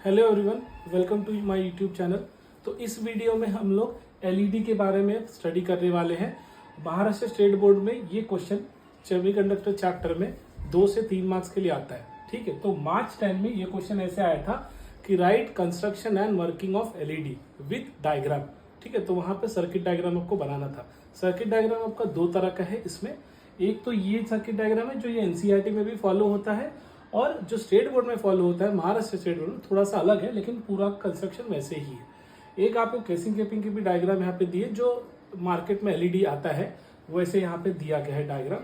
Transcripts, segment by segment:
Hello everyone, welcome to my YouTube channel. तो इस video में हम लोग एलईडी के बारे में स्टडी करने वाले हैं। महाराष्ट्र स्टेट बोर्ड में ये क्वेश्चन सेमीकंडक्टर चैप्टर में 2 से 3 मार्क्स के लिए आता है। ठीक है, तो मार्च 10 में ये क्वेश्चन ऐसे आया था कि right construction and working of LED with diagram. ठीक है, तो वहां पे सर्किट डायग्राम आपको बनाना था। सर्किट डायग्राम आपका 2 तरह का है इसमें। एक तो ये सर्किट डायग्राम है जो ये एनसीईआरटी में भी फॉलो होता है, और जो स्टेट बोर्ड में फॉलो होता है महाराष्ट्र स्टेट बोर्ड में थोड़ा सा अलग है, लेकिन पूरा कंस्ट्रक्शन वैसे ही है। एक आपको केसिंग केपिंग की भी डायग्राम यहाँ पे दिए, जो मार्केट में एलईडी आता है वैसे यहाँ पे दिया गया है डायग्राम।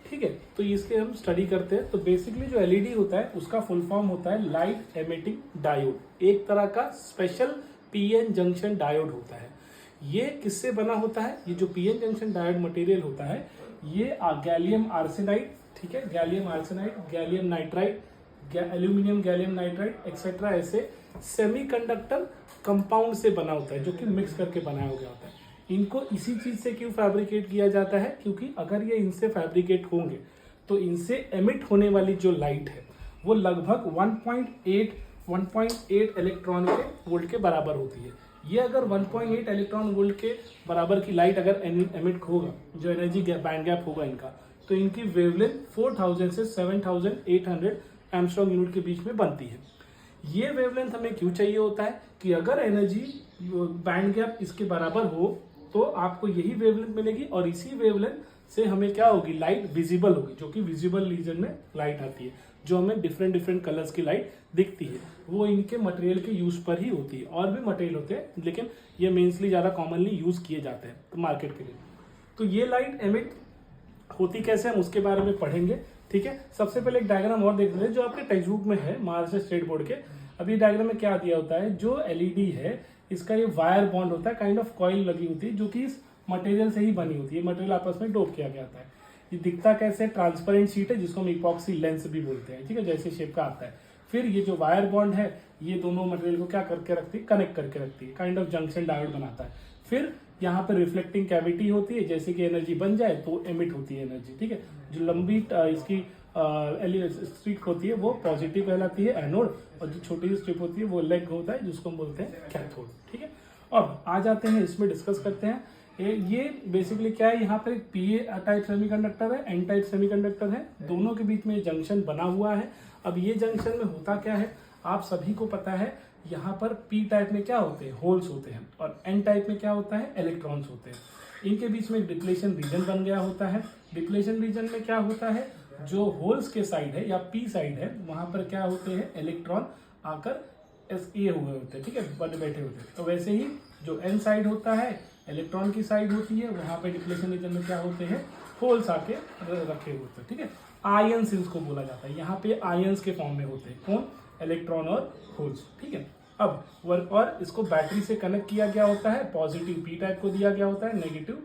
ठीक है, तो इसके हम स्टडी करते हैं। तो बेसिकली जो एलईडी होता है उसका फुल फॉर्म होता है लाइट एमिटिंग डायोड। एक तरह का स्पेशल पीएन जंक्शन डायोड होता है। ये किससे बना होता है? ये जो पीएन जंक्शन डायोड मटेरियल होता है ये गैलियम आर्सेनाइड, ठीक है, gallium arsenide, gallium nitride, aluminium gallium nitride etcetera ऐसे सेमीकंडक्टर कंपाउंड से बना होता है, जो कि मिक्स करके बनाया गया होता है। इनको इसी चीज से क्यों फैब्रिकेट किया जाता है? क्योंकि अगर ये इनसे फैब्रिकेट होंगे तो इनसे एमिट होने वाली जो लाइट है वो लगभग 1.8 इलेक्ट्रॉन के वोल्ट के बराबर होती है। ये अगर 1.8 इलेक्ट्रॉन वोल्ट के बराबर की लाइट अगर एमिट होगा, जो एनर्जी बैंड गैप होगा इनका, तो इनकी वेवलेंथ 4000 से 7800 एंगस्ट्रॉम यूनिट के बीच में बनती है। ये वेवलेंथ हमें क्यों चाहिए होता है? कि अगर एनर्जी बैंड गैप इसके बराबर हो तो आपको यही वेवलेंथ मिलेगी, और इसी वेवलेंथ से हमें क्या होगी? लाइट विजिबल होगी, जो कि विजिबल रीजन में लाइट आती है, जो हमें डिफरेंट डिफरेंट कलर्स की लाइट दिखती है। वो इनके मटेरियल के यूज पर ही होती है। और भी मटेरियल होते हैं, लेकिन ये मेन्सली ज्यादा कॉमनली यूज किए जाते हैं मार्केट के लिए। तो ये लाइट एमिट होती कैसे, हम उसके बारे में पढ़ेंगे। ठीक है, सबसे पहले एक डायग्राम और देख लेते हैं जो आपके टेक्स्ट बुक में है महाराष्ट्र स्टेट बोर्ड के। अभी डायग्राम में क्या दिया होता है? जो एलईडी है इसका ये वायर बॉन्ड होता है, काइंड ऑफ कॉइल लगी होती है, जो कि इस मटेरियल से ही बनी होती है। मटेरियल आपस में डोप किया गया होता है। ये दिखता कैसे? ट्रांसपेरेंट शीट है, जिसको हम इपॉक्सी लेंस भी बोलते हैं। ठीक है, जैसे शेप का आता है। फिर ये जो वायर बॉन्ड है ये दोनों मटेरियल को क्या करके रखती है? कनेक्ट करके रखती है, काइंड ऑफ जंक्शन डायोड बनाता है। फिर यहाँ पर रिफ्लेक्टिंग कैविटी होती है, जैसे कि एनर्जी बन जाए तो एमिट होती है एनर्जी। ठीक है, जो लंबी इसकी स्ट्रिप होती है वो पॉजिटिव कहलाती है, एनोड, और जो छोटी स्ट्रिप होती है वो लेग होता है, जिसको हम बोलते हैं कैथोड। ठीक है, अब आ जाते हैं इसमें डिस्कस करते हैं। ये बेसिकली क्या है? यहाँ पर एक पी टाइप सेमीकंडक्टर है, एन टाइप सेमीकंडक्टर है, दोनों के बीच में जंक्शन बना हुआ है। अब ये जंक्शन में होता क्या है आप सभी को पता है। यहाँ पर पी टाइप में क्या होते हैं? होल्स होते हैं, और एन टाइप में क्या होता है? इलेक्ट्रॉन्स होते हैं। इनके बीच में डिप्लेशन रीजन बन गया होता है। डिप्लेशन रीजन में क्या होता है? जो होल्स के साइड है या पी साइड है वहां पर क्या होते हैं? इलेक्ट्रॉन आकर ये हुए होते हैं। ठीक है, बैठे होते हैं। तो वैसे ही जो एन साइड होता है इलेक्ट्रॉन की साइड होती है, वहां पर डिप्लेशन रीजन में क्या होते हैं? होल्स आके रखे होते हैं। ठीक है, आयंस इनको बोला जाता है। यहाँ पे आयंस के फॉर्म में होते हैं। कौन? इलेक्ट्रॉन और होल्स। ठीक है, अब वर्क, और इसको बैटरी से कनेक्ट किया गया होता है। पॉजिटिव पी टाइप को दिया गया होता है, नेगेटिव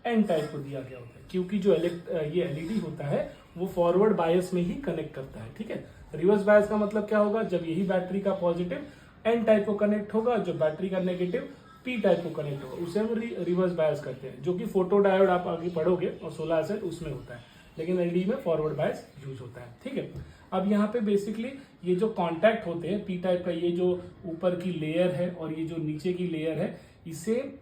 एन टाइप को दिया गया होता है, क्योंकि जो ये एलईडी होता है वो फॉरवर्ड बायस में ही कनेक्ट करता है। ठीक है, रिवर्स बायस का मतलब क्या होगा? जब यही बैटरी का पॉजिटिव एन टाइप को कनेक्ट होगा, जो बैटरी का नेगेटिव पी टाइप को कनेक्ट होगा, उसे हम रिवर्स बायस करते हैं, जो कि फोटो डायोड आप आगे पढ़ोगे और सोलर सेल उसमें होता है, लेकिन एलईडी में फॉरवर्ड बायस यूज होता है। ठीक है, अब यहाँ पे बेसिकली ये जो कॉन्टैक्ट होते हैं पी टाइप का, ये जो ऊपर की लेयर है और ये जो नीचे की लेयर है, इसे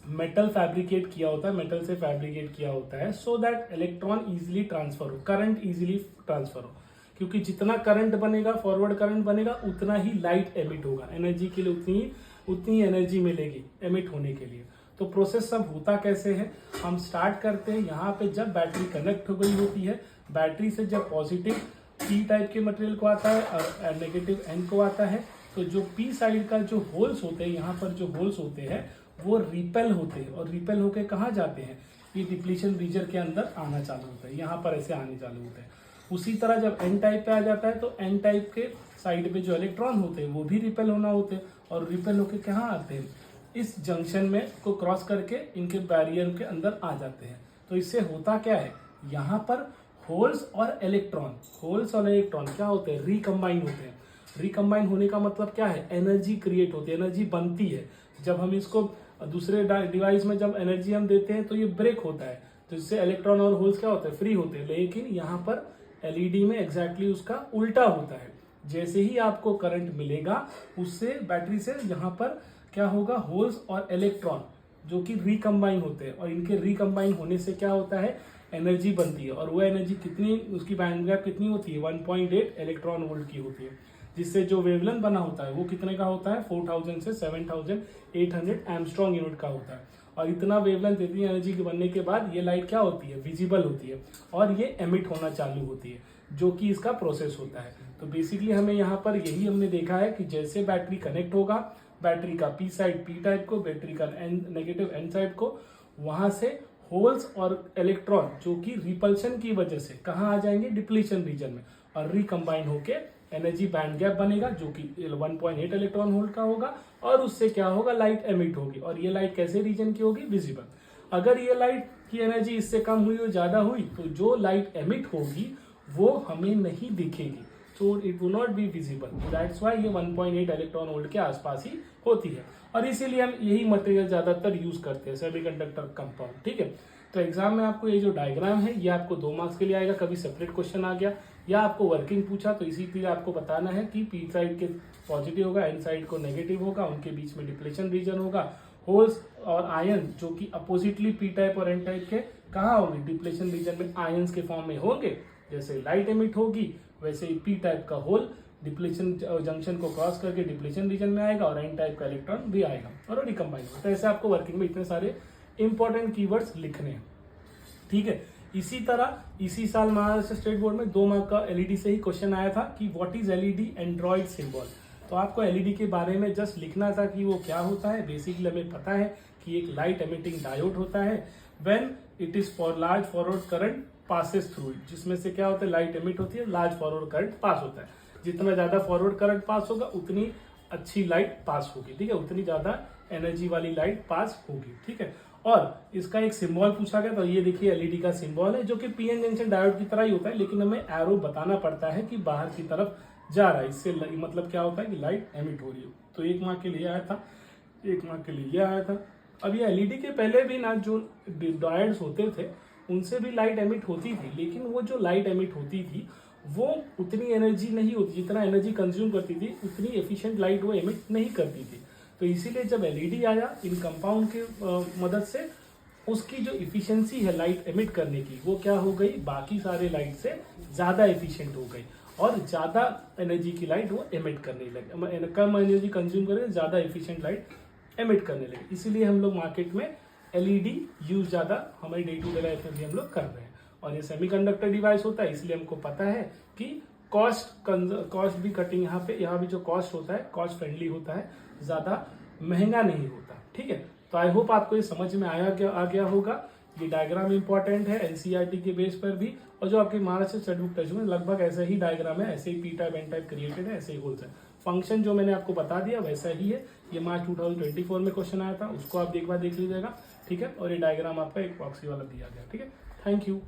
मेटल फैब्रिकेट किया होता है, मेटल से फैब्रिकेट किया होता है, so that electron easily transfer हो, करंट इजीली ट्रांसफर हो। क्योंकि जितना करंट बनेगा, फॉरवर्ड करंट बनेगा, उतना ही लाइट एमिट होगा। एनर्जी के लिए उतनी एनर्जी मिलेगी एमिट होने के लिए। तो प्रोसेस सब होता कैसे है? हम स्टार्ट करते हैं यहाँ पे, जब बैटरी कनेक्ट हो गई होती है, बैटरी से जब पॉजिटिव पी टाइप के मटेरियल को आता है और नेगेटिव एन को आता है, तो जो पी साइड का जो होल्स होते हैं, यहाँ पर जो होल्स होते हैं वो रिपेल होते हैं, और रिपेल होके कहाँ जाते हैं? ये डिप्लीशन रीजन के अंदर आना चालू होता है, यहाँ पर ऐसे आने चालू होते हैं। उसी तरह जब एन टाइप पे आ जाता है तो एन टाइप के साइड पे जो इलेक्ट्रॉन होते हैं वो भी रिपेल होना होते हैं, और रिपेल होके कहाँ आते हैं? इस जंक्शन में को क्रॉस करके इनके बैरियर के अंदर आ जाते हैं। तो इससे होता क्या है? यहाँ पर होल्स और इलेक्ट्रॉन क्या होते हैं? रिकम्बाइन होते हैं। रिकम्बाइन होने का मतलब क्या है? एनर्जी क्रिएट होती है, एनर्जी बनती है। जब हम इसको दूसरे डिवाइस में जब एनर्जी हम देते हैं तो ये ब्रेक होता है, तो इससे इलेक्ट्रॉन और होल्स क्या होते हैं? फ्री होते हैं। लेकिन यहाँ पर एलईडी में एग्जैक्टली उसका उल्टा होता है। जैसे ही आपको करंट मिलेगा उससे बैटरी से यहाँ पर क्या होगा, होल्स और इलेक्ट्रॉन जो कि रिकम्बाइन होते हैं, और इनके रिकम्बाइन होने से क्या होता है, एनर्जी बनती है। और वो एनर्जी कितनी, उसकी बैंड गैप कितनी होती है, 1.8 इलेक्ट्रॉन वोल्ट की होती है, जिससे जो वेवलेंथ बना होता है वो कितने का होता है, 4000 से 7800 एंगस्ट्रॉम यूनिट का होता है। और इतना वेवलेंथ, इतनी एनर्जी के बनने के बाद ये लाइट क्या होती है, विजिबल होती है और ये एमिट होना चालू होती है, जो कि इसका प्रोसेस होता है। तो बेसिकली हमें यहाँ पर यही हमने देखा है कि जैसे बैटरी कनेक्ट होगा, बैटरी का पी साइड पी टाइप को, बैटरी का नेगेटिव एन साइड को, वहां से होल्स और इलेक्ट्रॉन जो कि रिपल्शन की वजह से कहाँ आ जाएंगे, डिप्लीशन रीजन में, और रिकम्बाइन होके एनर्जी बैंड गैप बनेगा जो कि 1.8 इलेक्ट्रॉन वोल्ट का होगा, और उससे क्या होगा, लाइट एमिट होगी। और ये लाइट कैसे रीजन की होगी, विजिबल। अगर ये लाइट की एनर्जी इससे कम हुई और ज्यादा हुई तो जो लाइट एमिट होगी वो हमें नहीं दिखेगी, so it will not be visible. That's why ये 1.8 इलेक्ट्रॉन वोल्ट के आसपास ही होती है, और इसीलिए हम यही मटेरियल ज्यादातर यूज करते हैं, सेमीकंडक्टर कंपाउंड। ठीक है, तो एग्जाम में आपको ये जो डायग्राम है ये आपको 2 मार्क्स के लिए आएगा, कभी सेपरेट क्वेश्चन आ गया या आपको वर्किंग पूछा तो इसी के लिए आपको बताना है कि पी साइड के पॉजिटिव होगा, एन साइड को नेगेटिव होगा, उनके बीच में डिप्लेशन रीजन होगा। होल्स और आयन जो कि अपोजिटली पी टाइप और एन टाइप के कहाँ होंगे, डिप्लेशन रीजन में आयंस के फॉर्म में होंगे। जैसे लाइट एमिट होगी वैसे ही पी टाइप का होल डिप्लेशन जंक्शन को क्रॉस करके डिप्लेशन रीजन में आएगा, और एन टाइप का इलेक्ट्रॉन भी आएगा और रिकम्बाइन होगा। तो ऐसे आपको वर्किंग में इतने सारे इंपॉर्टेंट कीवर्ड्स लिखने हैं। ठीक है, इसी तरह इसी साल महाराष्ट्र स्टेट बोर्ड में 2 मार्क का एलईडी से ही क्वेश्चन आया था कि what is LED Android symbol. तो आपको एलईडी के बारे में जस्ट लिखना था कि वो क्या होता है। बेसिकली हमें पता है कि एक लाइट एमिटिंग डायोड होता है when it is for large forward current passes through it, जिसमें से क्या होता है, लाइट एमिट होती है, लार्ज फॉरवर्ड करंट पास होता है। जितना ज्यादा फॉरवर्ड करंट पास होगा उतनी अच्छी लाइट पास होगी। ठीक है, उतनी ज्यादा एनर्जी वाली लाइट पास होगी। ठीक है, और इसका एक सिंबल पूछा गया, तो ये देखिए एलईडी का सिंबल है जो कि पीएन जंक्शन डायोड की तरह ही होता है, लेकिन हमें एरो बताना पड़ता है कि बाहर की तरफ जा रहा है। इससे मतलब क्या होता है कि लाइट एमिट हो रही है। तो 1 मार्क के लिए आया था, 1 मार्क के लिए आया था। अब ये एलईडी के पहले भी ना जो डायोड्स होते थे उनसे भी लाइट एमिट होती थी, लेकिन वो जो लाइट एमिट होती थी वो उतनी एनर्जी नहीं होती, जितना एनर्जी कंज्यूम करती थी उतनी एफिशिएंट लाइट वो एमिट नहीं करती थी। तो इसीलिए जब एलईडी आया इन कंपाउंड के मदद से, उसकी जो इफिशियंसी है लाइट एमिट करने की वो क्या हो गई, बाकी सारे लाइट से ज्यादा एफिशिएंट हो गई, और ज्यादा एनर्जी की लाइट वो एमिट करने लगे, कम एनर्जी कंज्यूम करके ज्यादा एफिशिएंट लाइट एमिट करने लगे। इसीलिए हम लोग मार्केट में एलईडी यूज ज्यादा हमारी डे टू डे लाइफ में भी हम लोग कर रहे हैं। और ये सेमीकंडक्टर डिवाइस होता है, इसलिए हमको पता है कि कॉस्ट भी कटिंग, यहाँ भी जो कॉस्ट होता है कॉस्ट फ्रेंडली होता है, ज्यादा महंगा नहीं होता। ठीक है, तो आई होप आपको ये समझ में आ गया होगा। ये डायग्राम इंपॉर्टेंट है एनसीईआरटी के बेस पर भी, और जो आपके महाराष्ट्र स्टेट बुक टेक्स्ट में लगभग ऐसा ही डायग्राम है, ऐसे ही P type N type created है, ऐसे ही होल्स है। फंक्शन जो मैंने आपको बता दिया वैसा ही है। ये मार्च 2024 में क्वेश्चन आया था, उसको आप एक बार देख लीजिएगा। ठीक है, और ये डायग्राम आपका एक प्रॉक्सी वाला दिया गया। ठीक है, थैंक यू।